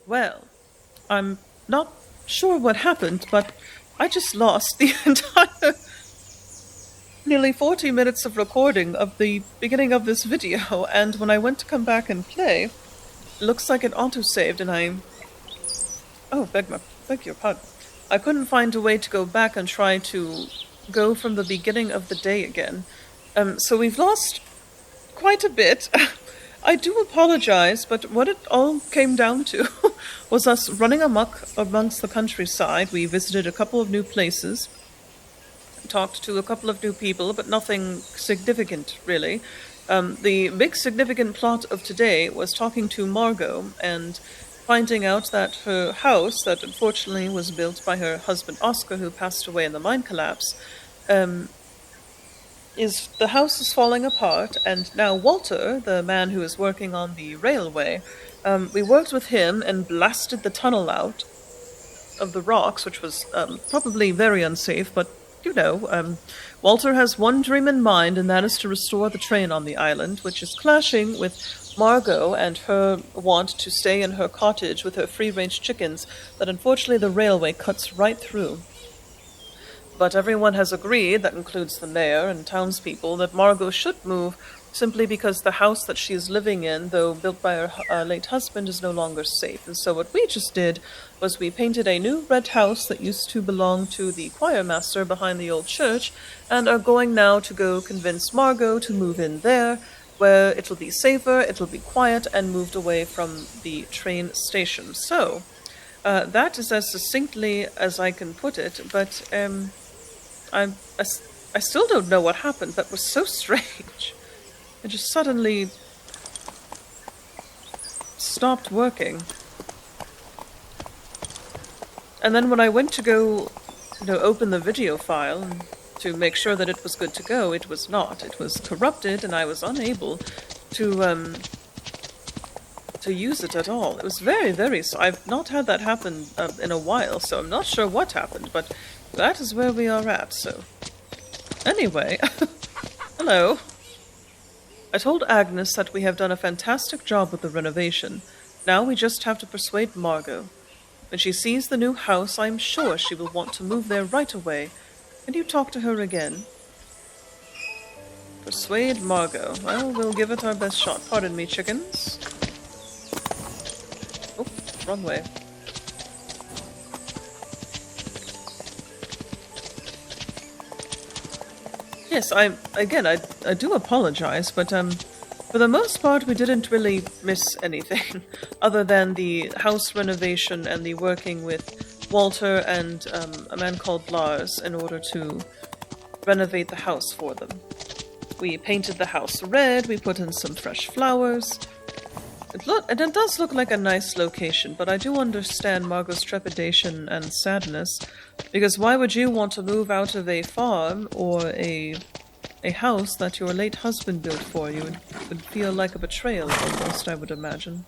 Well, I'm not sure what happened, but I just lost the entire nearly 40 minutes of recording of the beginning of this video, and when I went to come back and play, it looks like it autosaved and Oh, beg your pardon. I couldn't find a way to go back and try to go from the beginning of the day again. So we've lost quite a bit. I do apologize, but what it all came down to was us running amok amongst the countryside. We visited a couple of new places, talked to a couple of new people, but nothing significant, really. The big significant plot of today was talking to Margot and finding out that her house, that unfortunately was built by her husband Oscar, who passed away in the mine collapse, the house is falling apart, and now Walter, the man who is working on the railway, we worked with him and blasted the tunnel out of the rocks, which was probably very unsafe, but Walter has one dream in mind, and that is to restore the train on the island, which is clashing with Margot and her want to stay in her cottage with her free-range chickens that unfortunately the railway cuts right through. But everyone has agreed, that includes the mayor and townspeople, that Margot should move simply because the house that she is living in, though built by her late husband, is no longer safe. And so what we just did was we painted a new red house that used to belong to the choir master behind the old church, and are going now to go convince Margot to move in there, where it'll be safer, it'll be quiet, and moved away from the train station. So, that is as succinctly as I can put it, but I still don't know what happened. That was so strange. It just suddenly stopped working. And then when I went to go, open the video file and to make sure that it was good to go, it was not. It was corrupted, and I was unable to use it at all. It was very, very... I've not had that happen in a while, so I'm not sure what happened, but that is where we are at, so... Anyway, hello. I told Agnes that we have done a fantastic job with the renovation. Now we just have to persuade Margot. When she sees the new house, I'm sure she will want to move there right away. Can you talk to her again? Persuade Margot. Well, we'll give it our best shot. Pardon me, chickens. Oh, wrong way. Yes, I do apologize, but for the most part we didn't really miss anything other than the house renovation and the working with Walter and a man called Lars in order to renovate the house for them. We painted the house red, we put in some fresh flowers. It does look like a nice location, but I do understand Margot's trepidation and sadness, because why would you want to move out of a farm or a house that your late husband built for you? It would feel like a betrayal almost, I would imagine.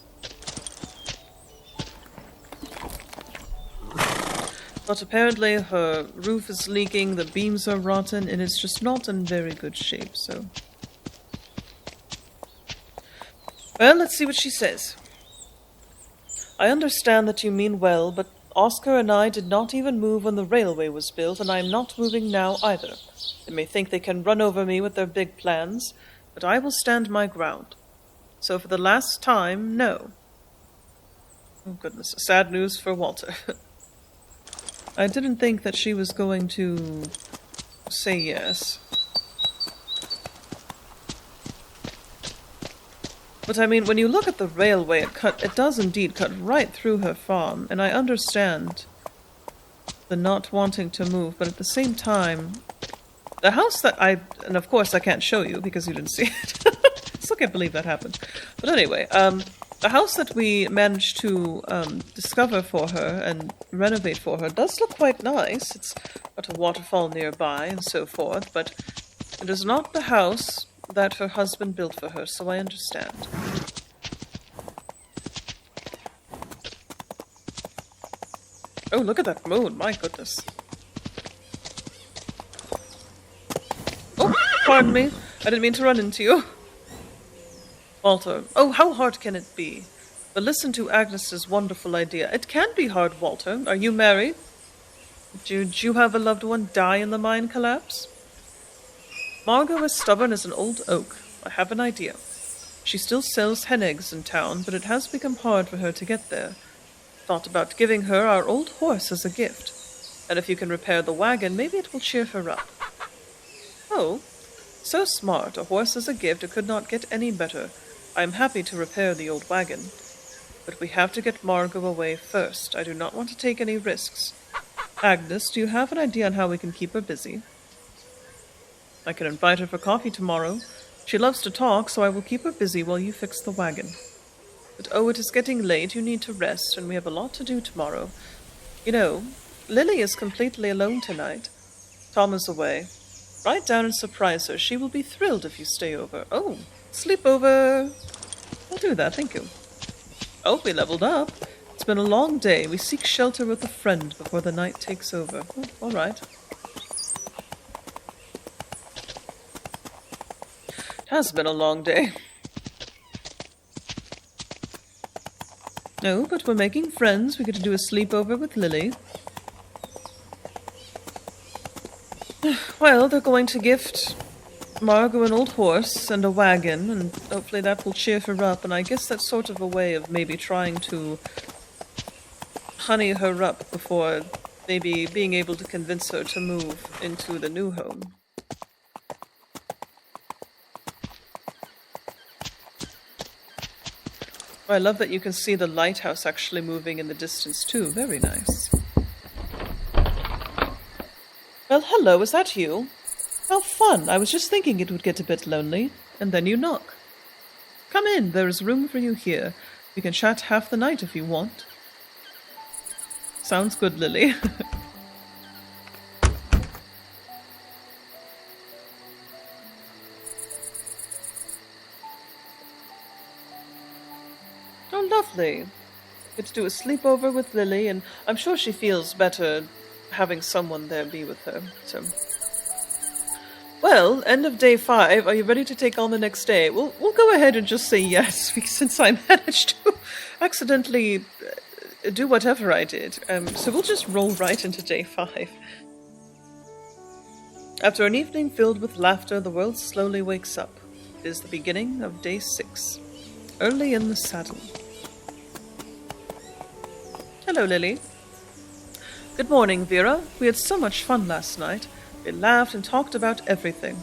But apparently her roof is leaking, the beams are rotten, and it's just not in very good shape, so... Well, let's see what she says. I understand that you mean well, but Oscar and I did not even move when the railway was built, and I am not moving now either. They may think they can run over me with their big plans, but I will stand my ground. So for the last time, no. Oh goodness, sad news for Walter. I didn't think that she was going to say yes. But I mean, when you look at the railway, it does indeed cut right through her farm, and I understand the not wanting to move, but at the same time, the house that and of course I can't show you because you didn't see it. Still can't believe that happened. But anyway, the house that we managed to discover for her and renovate for her does look quite nice. It's got a waterfall nearby and so forth, but it is not the house that her husband built for her, so I understand. Oh, look at that moon, my goodness. Oh, pardon me. I didn't mean to run into you. Walter. Oh, how hard can it be? But listen to Agnes's wonderful idea. It can be hard, Walter. Are you married? Did you have a loved one die in the mine collapse? Margot is stubborn as an old oak. I have an idea. She still sells hen eggs in town, but it has become hard for her to get there. Thought about giving her our old horse as a gift. And if you can repair the wagon, maybe it will cheer her up. Oh, so smart. A horse as a gift. It could not get any better. I am happy to repair the old wagon. But we have to get Margot away first. I do not want to take any risks. Agnes, do you have an idea on how we can keep her busy? I can invite her for coffee tomorrow. She loves to talk, so I will keep her busy while you fix the wagon. But oh, it is getting late. You need to rest, and we have a lot to do tomorrow. You know, Lily is completely alone tonight. Tom is away. Write down and surprise her. She will be thrilled if you stay over. Oh, sleepover. I'll do that, thank you. Oh, we leveled up. It's been a long day. We seek shelter with a friend before the night takes over. Oh, all right. It has been a long day. No, but we're making friends. We get to do a sleepover with Lily. Well, they're going to gift Margot an old horse and a wagon, and hopefully that will cheer her up, and I guess that's sort of a way of maybe trying to honey her up before maybe being able to convince her to move into the new home. Oh, I love that you can see the lighthouse actually moving in the distance too. Very nice. Well, hello, is that you? How fun! I was just thinking it would get a bit lonely, and then you knock. Come in, there is room for you here. We can chat half the night if you want. Sounds good, Lily. Oh, lovely. Get to do a sleepover with Lily, and I'm sure she feels better having someone there be with her, so... Well, end of day 5. Are you ready to take on the next day? We'll go ahead and just say yes, since I managed to accidentally do whatever I did. So we'll just roll right into day 5. After an evening filled with laughter, the world slowly wakes up. It is the beginning of day 6. Early in the saddle. Hello, Lily. Good morning, Vera. We had so much fun last night. We laughed and talked about everything.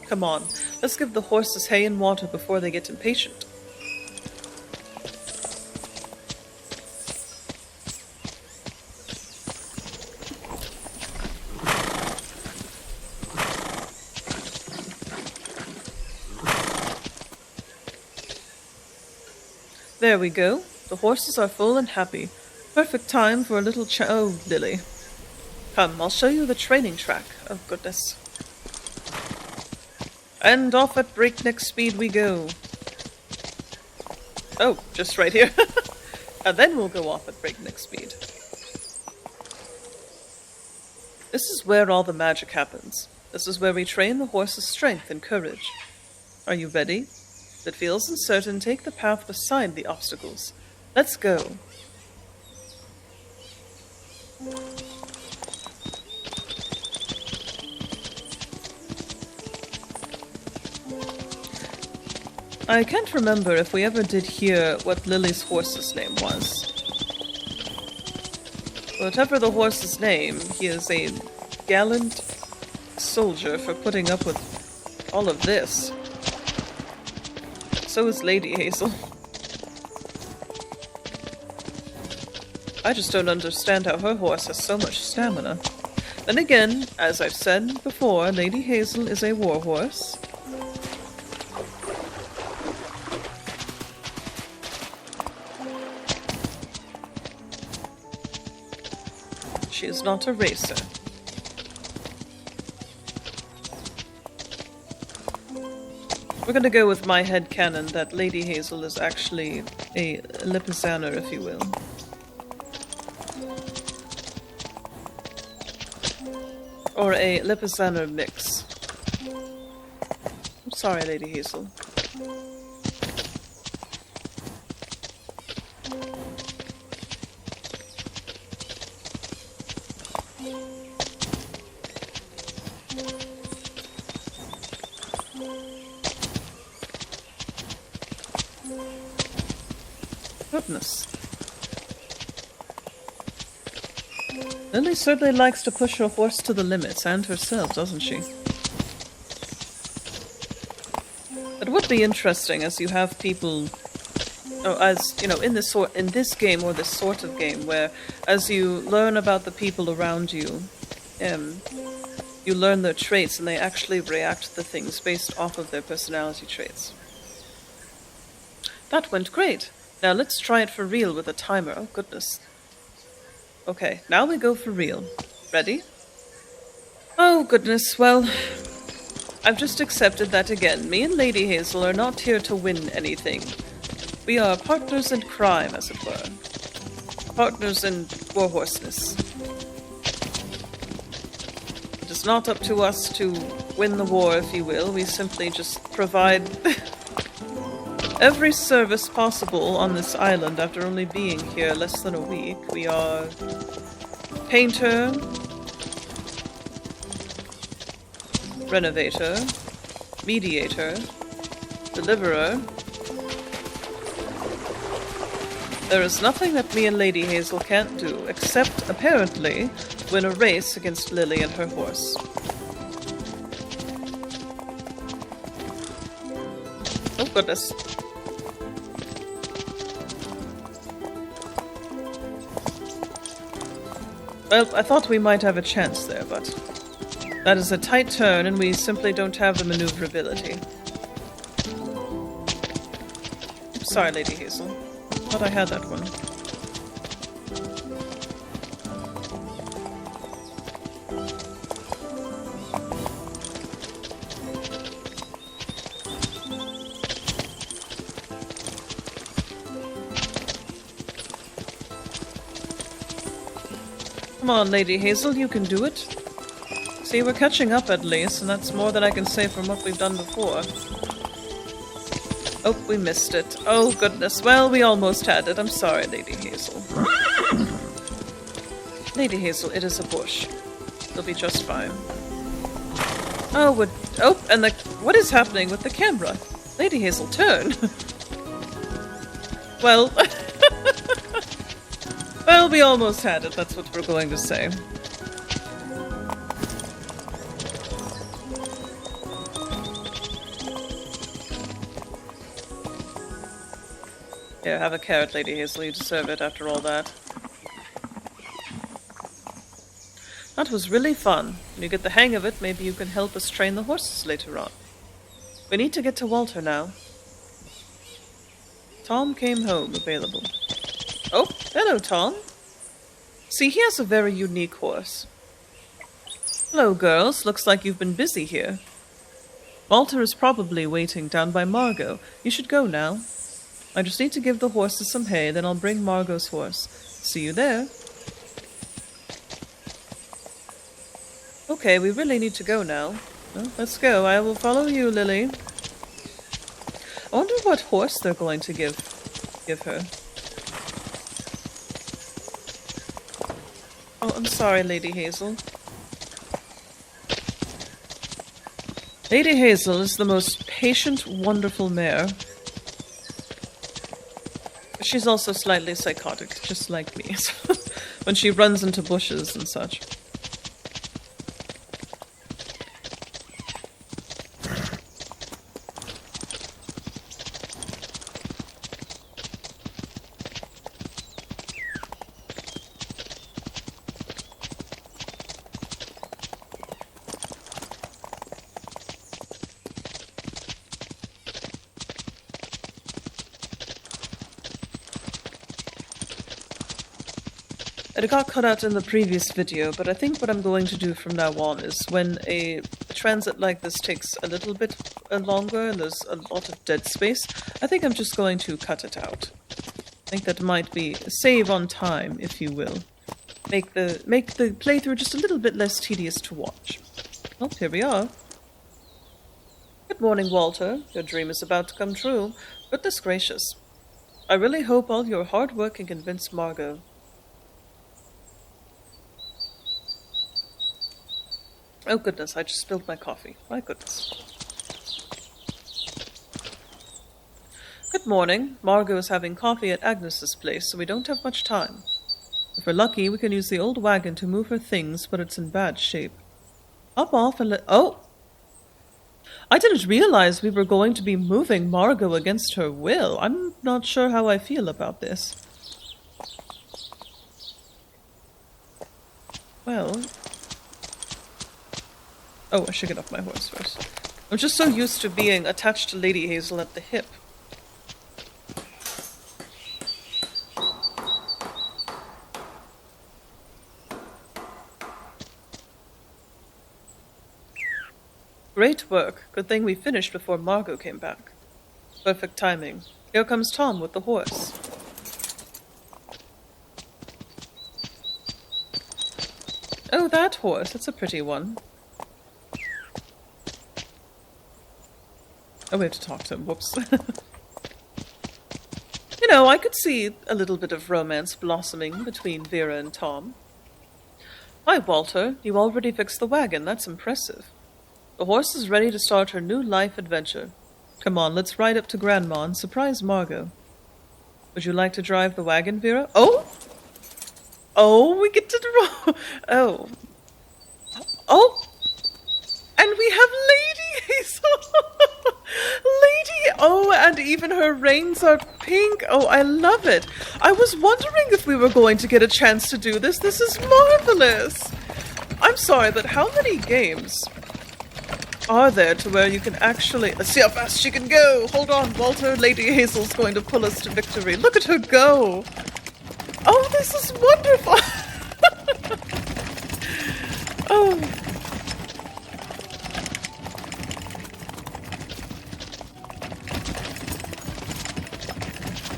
Come on, let's give the horses hay and water before they get impatient. There we go. The horses are full and happy. Perfect time for a little oh, Lily. Come, I'll show you the training track. Oh, goodness. And off at breakneck speed we go. Oh, just right here. And then we'll go off at breakneck speed. This is where all the magic happens. This is where we train the horse's strength and courage. Are you ready? If it feels uncertain, take the path beside the obstacles. Let's go. I can't remember if we ever did hear what Lily's horse's name was. Whatever the horse's name, he is a gallant soldier for putting up with all of this. So is Lady Hazel. I just don't understand how her horse has so much stamina. Then again, as I've said before, Lady Hazel is a warhorse. She is not a racer. We're gonna go with my headcanon that Lady Hazel is actually a Lipizzaner, if you will. Or a Lipizzaner mix. I'm sorry, Lady Hazel. Goodness. Lily certainly likes to push her horse to the limits, and herself, doesn't she? It would be interesting as you have people, as you know, in this game or this sort of game, where as you learn about the people around you, you learn their traits, and they actually react to things based off of their personality traits. That went great. Now let's try it for real with a timer. Oh goodness. Okay, now we go for real. Ready? Oh goodness, well, I've just accepted that again. Me and Lady Hazel are not here to win anything. We are partners in crime, as it were. Partners in warhorseness. It is not up to us to win the war, if you will. We simply just provide every service possible on this island after only being here less than a week. We are painter, renovator, mediator, deliverer. There is nothing that me and Lady Hazel can't do, except, apparently, win a race against Lily and her horse. Oh goodness. Well, I thought we might have a chance there, but that is a tight turn and we simply don't have the maneuverability. Sorry, Lady Hazel. Thought I had that one. Come on, Lady Hazel, you can do it. See, we're catching up at least, and that's more than I can say from what we've done before. Oh, we missed it. Oh, goodness. Well, we almost had it. I'm sorry, Lady Hazel. Lady Hazel, it is a bush. It'll be just fine. Oh, and what is happening with the camera? Lady Hazel, turn. Well, well, we almost had it. That's what we're going to say. Here, have a carrot, Lady Hazel. You deserve it after all that. That was really fun. When you get the hang of it, maybe you can help us train the horses later on. We need to get to Walter now. Tom came home, available. Oh, hello, Tom. See, he has a very unique horse. Hello, girls. Looks like you've been busy here. Walter is probably waiting down by Margot. You should go now. I just need to give the horses some hay, then I'll bring Margot's horse. See you there. Okay, we really need to go now. Well, let's go. I will follow you, Lily. I wonder what horse they're going to give her. Oh, I'm sorry, Lady Hazel. Lady Hazel is the most patient, wonderful mare. She's also slightly psychotic, just like me, when she runs into bushes and such. It got cut out in the previous video, but I think what I'm going to do from now on is when a transit like this takes a little bit longer and there's a lot of dead space, I think I'm just going to cut it out. I think that might be a save on time, if you will. Make the playthrough just a little bit less tedious to watch. Well, here we are. Good morning, Walter. Your dream is about to come true. Goodness gracious. I really hope all your hard work can convince Margot. Oh goodness, I just spilled my coffee. My goodness. Good morning. Margot is having coffee at Agnes's place, so we don't have much time. If we're lucky, we can use the old wagon to move her things, but it's in bad shape. Hop off and Oh! I didn't realize we were going to be moving Margot against her will. I'm not sure how I feel about this. Well... Oh, I should get off my horse first. I'm just so used to being attached to Lady Hazel at the hip. Great work. Good thing we finished before Margot came back. Perfect timing. Here comes Tom with the horse. Oh, that horse. That's a pretty one. Oh, we have to talk to him. Whoops. You know, I could see a little bit of romance blossoming between Vera and Tom. Hi, Walter. You already fixed the wagon. That's impressive. The horse is ready to start her new life adventure. Come on, let's ride up to Grandma and surprise Margot. Would you like to drive the wagon, Vera? Oh! Oh, we get to draw. Oh. Oh! And we have Lady Hazel! Lady! Oh, and even her reins are pink. Oh, I love it. I was wondering if we were going to get a chance to do this. This is marvelous. I'm sorry, but how many games are there to where you can actually... Let's see how fast she can go. Hold on, Walter. Lady Hazel's going to pull us to victory. Look at her go. Oh, this is wonderful. Oh.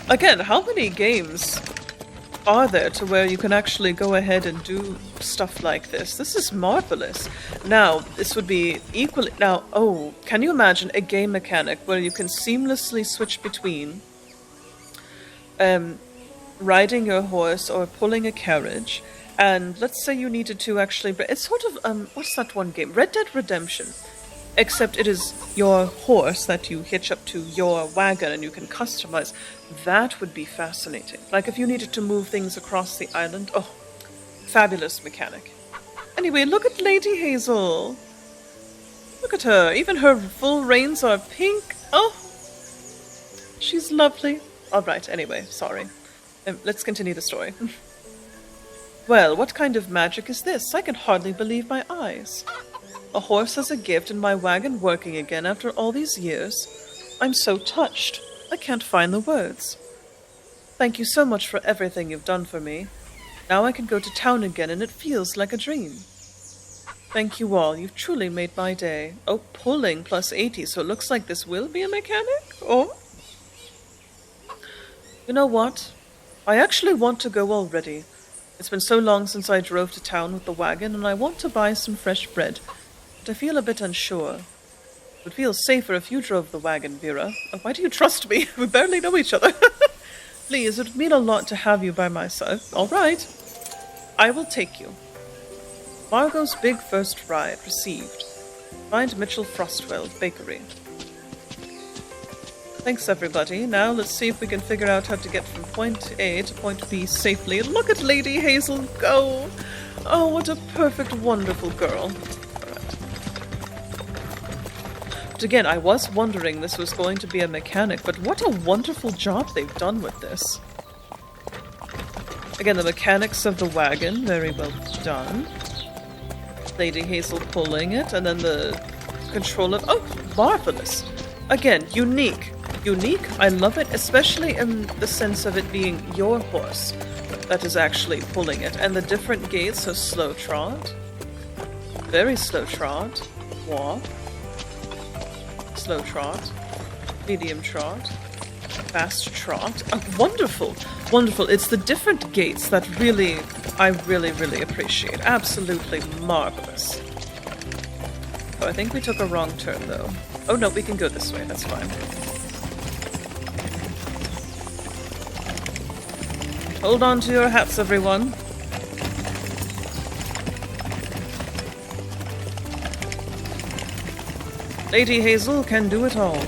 Again, how many games are there to where you can actually go ahead and do stuff like this? This is marvelous. Now, this would be equally... Now, oh, can you imagine a game mechanic where you can seamlessly switch between riding your horse or pulling a carriage, and let's say you needed to actually... It's sort of, what's that one game? Red Dead Redemption. Except it is your horse that you hitch up to your wagon and you can customize. That would be fascinating. Like if you needed to move things across the island. Oh, fabulous mechanic. Anyway, look at Lady Hazel. Look at her. Even her full reins are pink. Oh, she's lovely. Alright, anyway, sorry. Let's continue the story. Well, what kind of magic is this? I can hardly believe my eyes. A horse as a gift and my wagon working again after all these years. I'm so touched. I can't find the words. Thank you so much for everything you've done for me. Now I can go to town again and it feels like a dream. Thank you all. You've truly made my day. Oh, pulling plus 80, so it looks like this will be a mechanic? Oh. You know what? I actually want to go already. It's been so long since I drove to town with the wagon and I want to buy some fresh bread. I feel a bit unsure. It would feel safer if you drove the wagon, Vera. Oh, why do you trust me? We barely know each other. Please, it would mean a lot to have you by my side. All right. I will take you. Margot's big first ride received. Find Mitchell Frostwell Bakery. Thanks, everybody. Now let's see if we can figure out how to get from point A to point B safely. Look at Lady Hazel go. Oh, what a perfect, wonderful girl. But again, I was wondering this was going to be a mechanic, but what a wonderful job they've done with this. Again, the mechanics of the wagon, very well done. Lady Hazel pulling it, and then the control of... Oh, marvelous! Again, unique. Unique, I love it, especially in the sense of it being your horse that is actually pulling it. And the different gaits, so slow trot, very slow trot, walk, slow trot, medium trot, fast trot. Oh, wonderful, wonderful. It's the different gaits that really, I really, really appreciate. Absolutely marvelous. Oh, I think we took a wrong turn though. Oh no, we can go this way, that's fine. Hold on to your hats, everyone. Lady Hazel can do it all.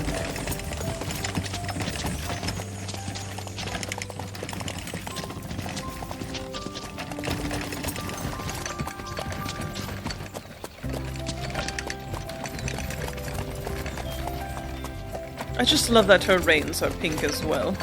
I just love that her reins are pink as well.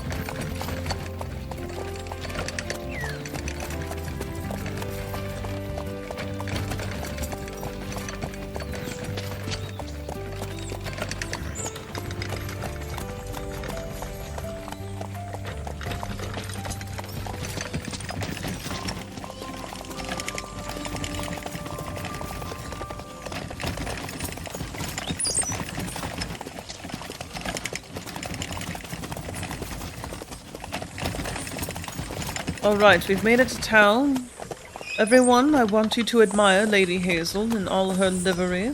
Alright, we've made it to town. Everyone, I want you to admire Lady Hazel in all her livery.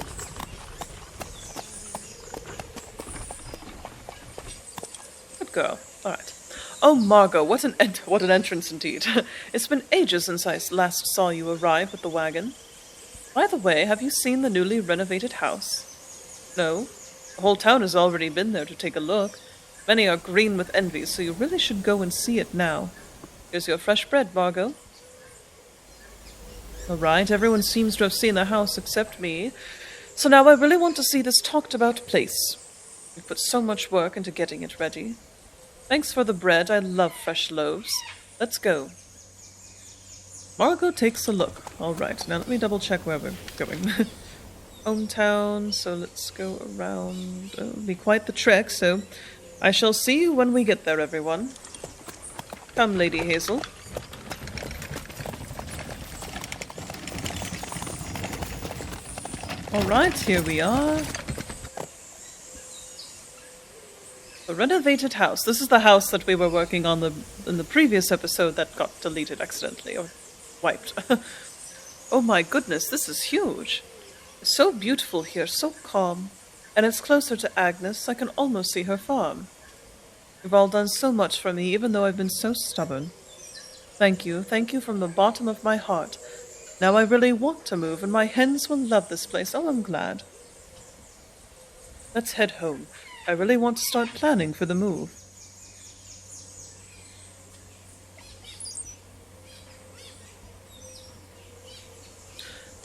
Good girl. Alright. Oh, Margot, what an entrance indeed. It's been ages since I last saw you arrive with the wagon. By the way, have you seen the newly renovated house? No? The whole town has already been there to take a look. Many are green with envy, so you really should go and see it now. Here's your fresh bread, Margot. Alright, everyone seems to have seen the house except me. So now I really want to see this talked about place. We've put so much work into getting it ready. Thanks for the bread, I love fresh loaves. Let's go. Margot takes a look. Alright, now let me double check where we're going. Hometown, so let's go around. It'll be quite the trek, so I shall see you when we get there, everyone. Come, Lady Hazel. Alright, here we are. The renovated house. This is the house that we were working on in the previous episode that got deleted accidentally, or wiped. Oh my goodness, this is huge. It's so beautiful here, so calm. And it's closer to Agnes, I can almost see her farm. You've all done so much for me, even though I've been so stubborn. Thank you from the bottom of my heart. Now I really want to move, and my hens will love this place. Oh, I'm glad. Let's head home. I really want to start planning for the move.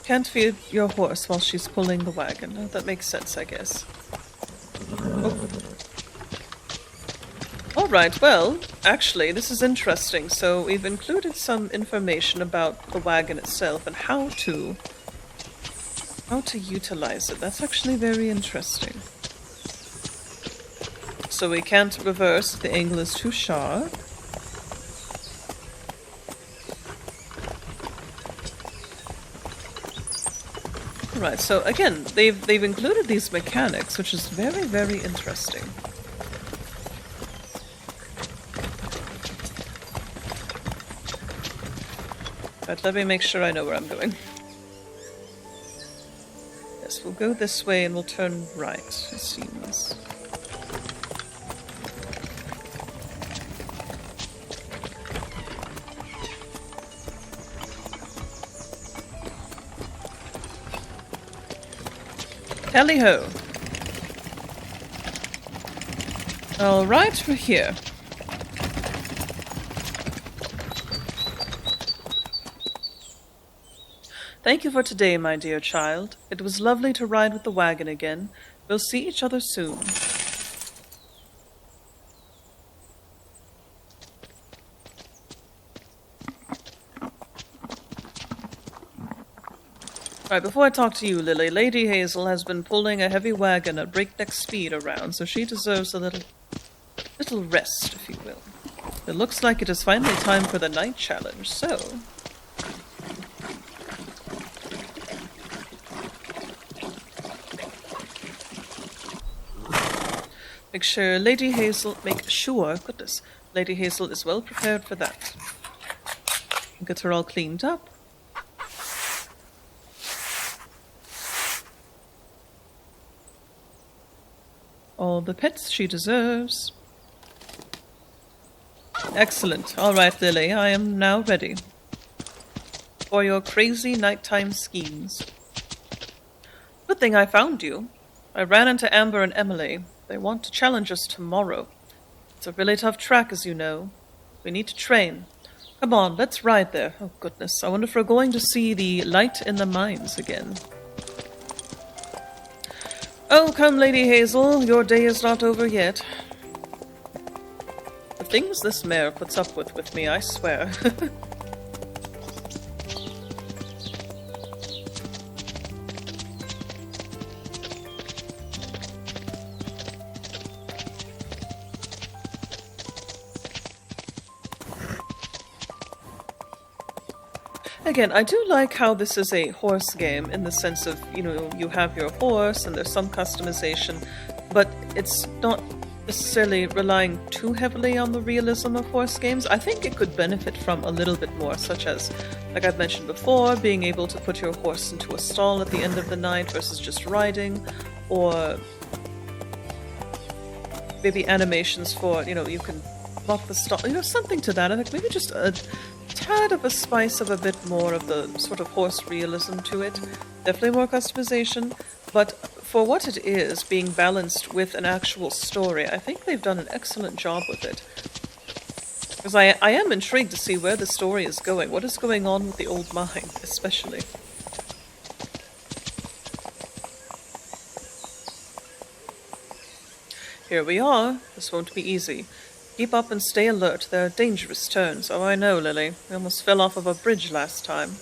Can't feed your horse while she's pulling the wagon. Oh, that makes sense, I guess. Oh. Alright, well, actually, this is interesting. So we've included some information about the wagon itself and how to utilize it. That's actually very interesting. So we can't reverse if the angle is too sharp. Right, so again, they've included these mechanics, which is very, very interesting. Right, let me make sure I know where I'm going. Yes, we'll go this way and we'll turn right, it seems. Tally-ho! Alright, we're here. Thank you for today, my dear child. It was lovely to ride with the wagon again. We'll see each other soon. Alright, before I talk to you, Lily, Lady Hazel has been pulling a heavy wagon at breakneck speed around, so she deserves a little rest, if you will. It looks like it is finally time for the night challenge, so... Make sure Lady Hazel is well prepared for that. Get her all cleaned up. All the pets she deserves. Excellent. All right, Lily, I am now ready for your crazy nighttime schemes. Good thing I found you. I ran into Amber and Emily. They want to challenge us tomorrow. It's a really tough track, as you know. We need to train. Come on, let's ride there. Oh, goodness. I wonder if we're going to see the light in the mines again. Oh, come, Lady Hazel, your day is not over yet. The things this mare puts up with me, I swear. Again, I do like how this is a horse game in the sense of, you know, you have your horse and there's some customization, but it's not necessarily relying too heavily on the realism of horse games. I think it could benefit from a little bit more, such as, like I've mentioned before, being able to put your horse into a stall at the end of the night versus just riding, or maybe animations for, you know, you can lock the stall, you know, something to that. I think maybe just a tad of a spice of a bit more of the sort of horse realism to it. Definitely more customization, but for what it is, being balanced with an actual story, I think they've done an excellent job with it. Because I am intrigued to see where the story is going. What is going on with the old mine, especially. Here we are. This won't be easy. Keep up and stay alert. There are dangerous turns. Oh, I know, Lily. We almost fell off of a bridge last time.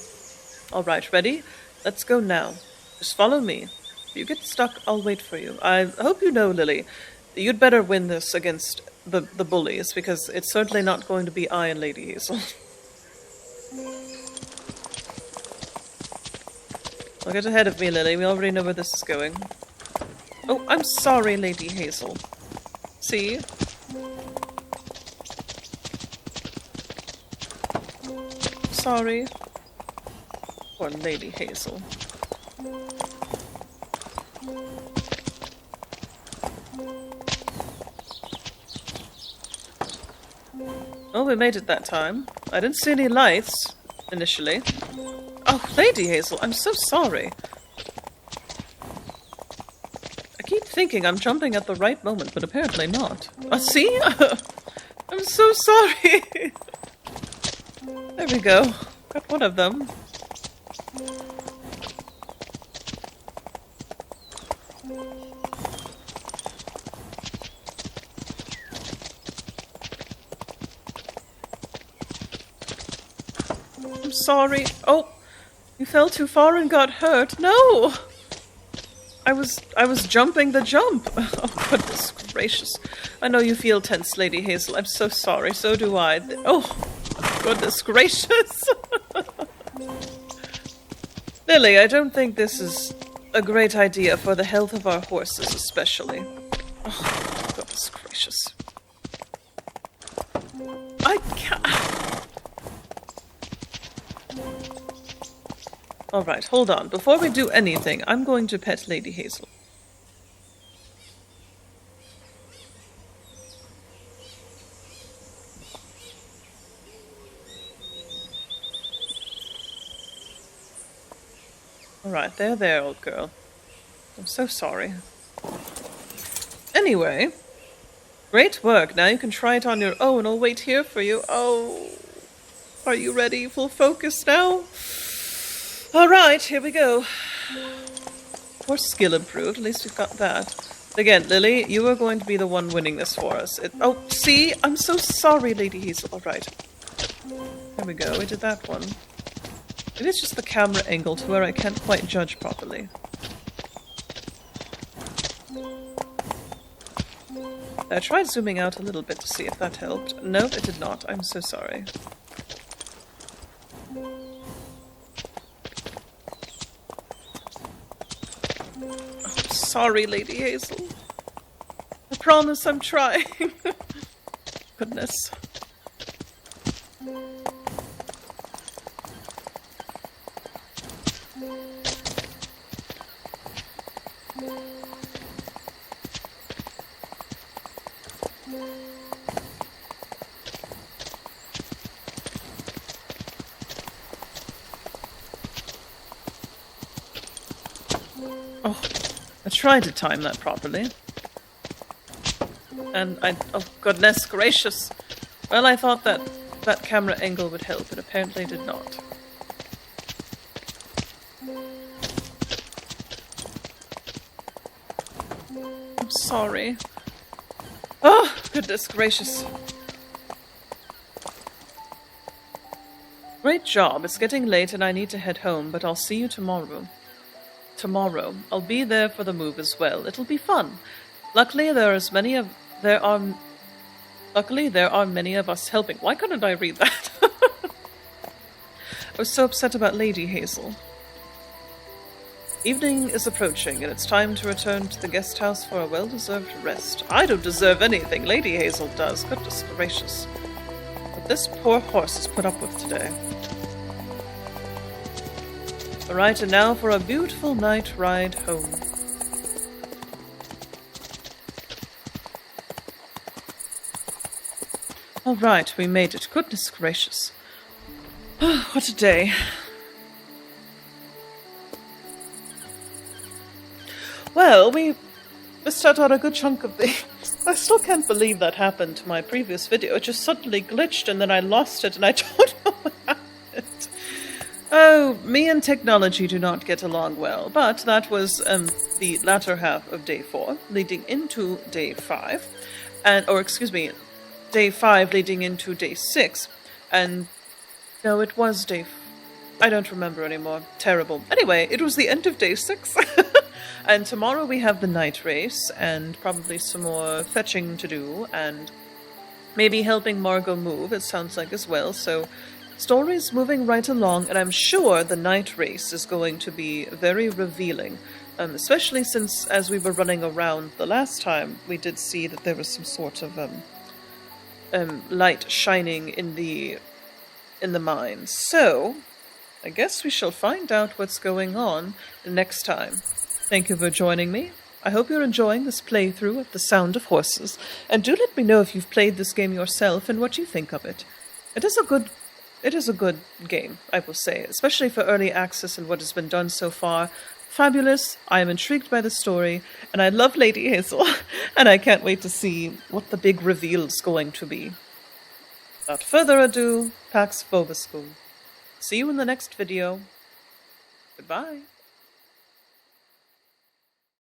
Alright, ready? Let's go now. Just follow me. If you get stuck, I'll wait for you. I hope you know, Lily, you'd better win this against the bullies, because it's certainly not going to be I and Lady Hazel. Don't get ahead of me, Lily. We already know where this is going. Oh, I'm sorry, Lady Hazel. See? Sorry. Poor Lady Hazel. Oh, we made it that time. I didn't see any lights, initially. Oh, Lady Hazel, I'm so sorry. I keep thinking I'm jumping at the right moment, but apparently not. See? I'm so sorry. There we go. Got one of them. I'm sorry. Oh, you fell too far and got hurt. No! I was jumping the jump. Oh, goodness gracious. I know you feel tense, Lady Hazel. I'm so sorry. So do I. Oh, goodness gracious. Lily, I don't think this is a great idea for the health of our horses, especially. Oh, goodness gracious. I can't... Alright, hold on. Before we do anything, I'm going to pet Lady Hazel. Alright, there, old girl. I'm so sorry. Anyway, great work. Now you can try it on your own. I'll wait here for you. Oh, are you ready? Full focus now? Alright, here we go. More skill improved, at least we've got that. Again, Lily, you are going to be the one winning this for us. Oh, see? I'm so sorry, Lady Hazel. Alright. There we go, we did that one. Maybe it's just the camera angle to where I can't quite judge properly. I tried zooming out a little bit to see if that helped. No, it did not. I'm so sorry. Sorry, Lady Hazel. I promise I'm trying. Goodness. Oh, I tried to time that properly. And oh goodness gracious. Well, I thought that that camera angle would help, but apparently did not. sorry. Oh, goodness gracious. Great job. It's getting late and I need to head home, but I'll see you tomorrow. Tomorrow. I'll be there for the move as well. It'll be fun. Luckily, there are many of us helping. Why couldn't I read that? I was so upset about Lady Hazel. Evening is approaching, and it's time to return to the guest house for a well-deserved rest. I don't deserve anything. Lady Hazel does. Goodness gracious. What this poor horse has put up with today. Alright, and now for a beautiful night ride home. Alright, we made it. Goodness gracious. What a day. Well, we missed out on a good chunk of the... I still can't believe that happened to my previous video. It just suddenly glitched and then I lost it and I don't know what happened. Oh, me and technology do not get along well, but that was the latter half of day 4, leading into day 5, day 5 leading into day 6, and no, it was I don't remember anymore. Terrible. Anyway, it was the end of day 6, and tomorrow we have the night race, and probably some more fetching to do, and maybe helping Margot move, it sounds like as well, so... Story's moving right along, and I'm sure the night race is going to be very revealing, especially since, as we were running around the last time, we did see that there was some sort of light shining in the mines. So, I guess we shall find out what's going on next time. Thank you for joining me. I hope you're enjoying this playthrough of The Sound of Horses, and do let me know if you've played this game yourself and what you think of it. It is a good game, I will say, especially for early access and what has been done so far. Fabulous, I am intrigued by the story, and I love Lady Hazel, and I can't wait to see what the big reveal is going to be. Without further ado, Pax vobiscum. See you in the next video. Goodbye.